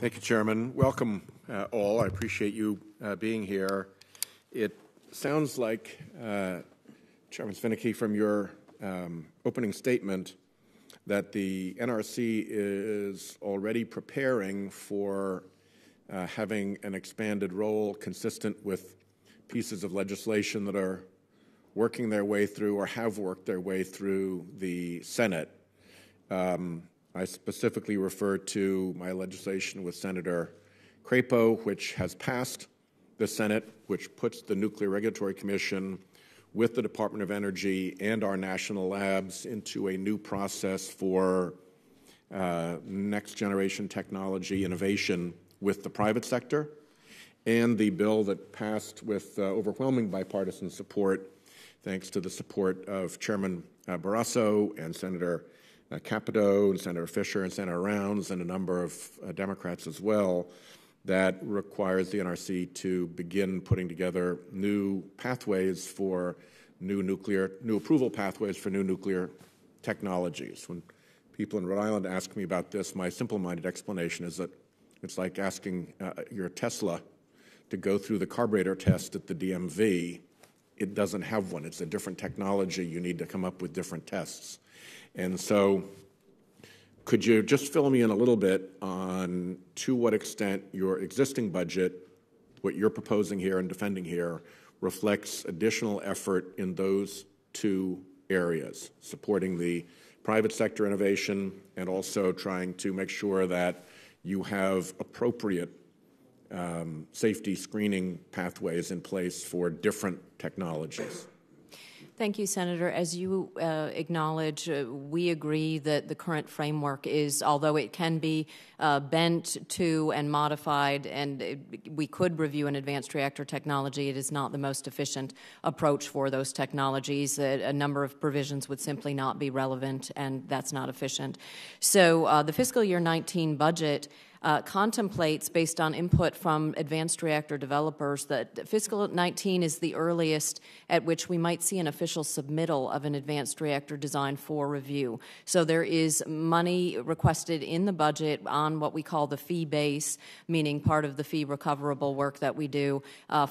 Thank you, Chairman. Welcome, all. I appreciate you being here. It sounds like, Chairman Svinicki, from your opening statement that the NRC is already preparing for having an expanded role consistent with pieces of legislation that are working their way through or have worked their way through the Senate. I specifically refer to my legislation with Senator Crapo, which has passed the Senate, which puts the Nuclear Regulatory Commission with the Department of Energy and our national labs into a new process for next-generation technology innovation with the private sector, and the bill that passed with overwhelming bipartisan support, thanks to the support of Chairman Barrasso and Senator Capito and Senator Fisher and Senator Rounds and a number of Democrats as well, that requires the NRC to begin putting together new pathways for new approval pathways for new nuclear technologies. When people in Rhode Island ask me about this, my simple-minded explanation is that it's like asking your Tesla to go through the carburetor test at the DMV. It doesn't have one. It's a different technology. You need to come up with different tests. And so could you just fill me in a little bit on to what extent your existing budget, what you're proposing here and defending here, reflects additional effort in those two areas, supporting the private sector innovation and also trying to make sure that you have appropriate safety screening pathways in place for different technologies? Thank you, Senator. As you acknowledge, we agree that the current framework is, although it can be bent to and modified, and we could review an advanced reactor technology, it is not the most efficient approach for those technologies. A number of provisions would simply not be relevant, and that's not efficient. So the fiscal year 19 budget contemplates, based on input from advanced reactor developers, that fiscal 19 is the earliest at which we might see an official submittal of an advanced reactor design for review. So there is money requested in the budget on what we call the fee base, meaning part of the fee recoverable work that we do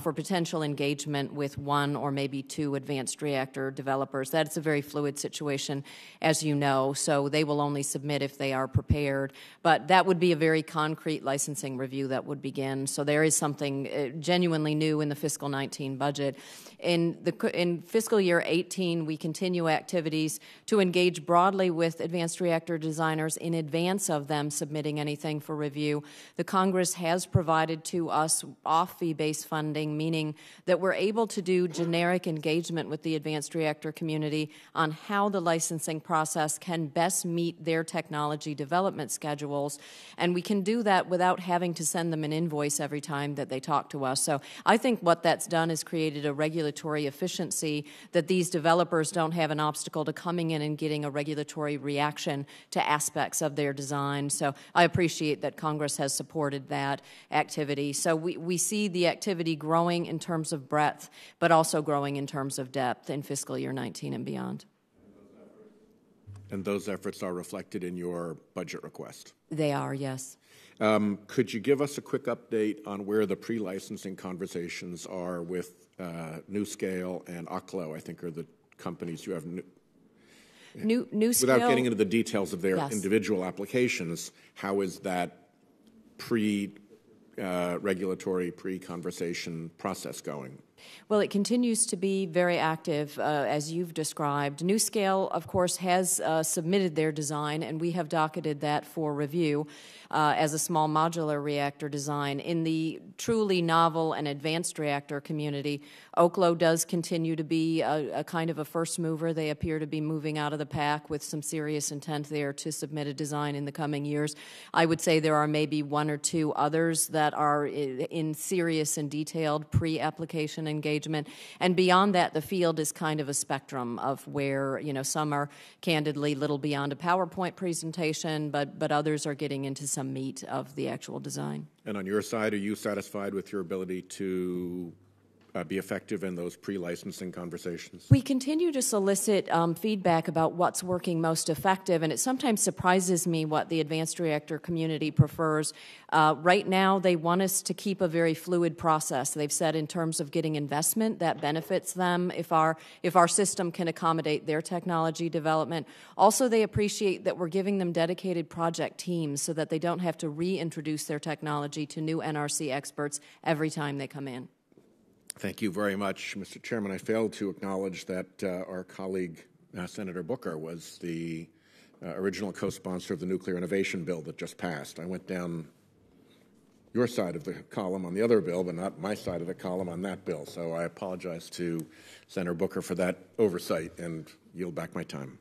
for potential engagement with one or maybe two advanced reactor developers. That's a very fluid situation, as you know, so they will only submit if they are prepared. But that would be a very concrete licensing review that would begin. So there is something genuinely new in the fiscal 19 budget. In fiscal year 18, we continue activities to engage broadly with advanced reactor designers in advance of them submitting anything for review. The Congress has provided to us off-fee-based funding, meaning that we're able to do generic engagement with the advanced reactor community on how the licensing process can best meet their technology development schedules, and we can do that without having to send them an invoice every time that they talk to us. So I think what that's done is created a regulatory efficiency that these developers don't have an obstacle to coming in and getting a regulatory reaction to aspects of their design. So I appreciate that Congress has supported that activity. So we see the activity growing in terms of breadth, but also growing in terms of depth in fiscal year 19 and beyond. And those efforts are reflected in your budget request? They are, yes. Could you give us a quick update on where the pre-licensing conversations are with NuScale and Oklo, I think are the companies you have? NuScale, without getting into the details of their yes. individual applications, how is that pre-regulatory, pre-conversation process going? Well, it continues to be very active, as you've described. NuScale, of course, has submitted their design, and we have docketed that for review as a small modular reactor design. In the truly novel and advanced reactor community, Oklo does continue to be a kind of a first mover. They appear to be moving out of the pack with some serious intent there to submit a design in the coming years. I would say there are maybe one or two others that are in serious and detailed pre-application engagement. And beyond that, the field is kind of a spectrum of where, some are candidly little beyond a PowerPoint presentation, but others are getting into some meat of the actual design. And on your side, are you satisfied with your ability to be effective in those pre-licensing conversations? We continue to solicit feedback about what's working most effective, and it sometimes surprises me what the advanced reactor community prefers. Right now, they want us to keep a very fluid process. They've said in terms of getting investment, that benefits them if our system can accommodate their technology development. Also, they appreciate that we're giving them dedicated project teams so that they don't have to reintroduce their technology to new NRC experts every time they come in. Thank you very much, Mr. Chairman. I failed to acknowledge that our colleague, Senator Booker, was the original co-sponsor of the nuclear innovation bill that just passed. I went down your side of the column on the other bill, but not my side of the column on that bill. So I apologize to Senator Booker for that oversight and yield back my time.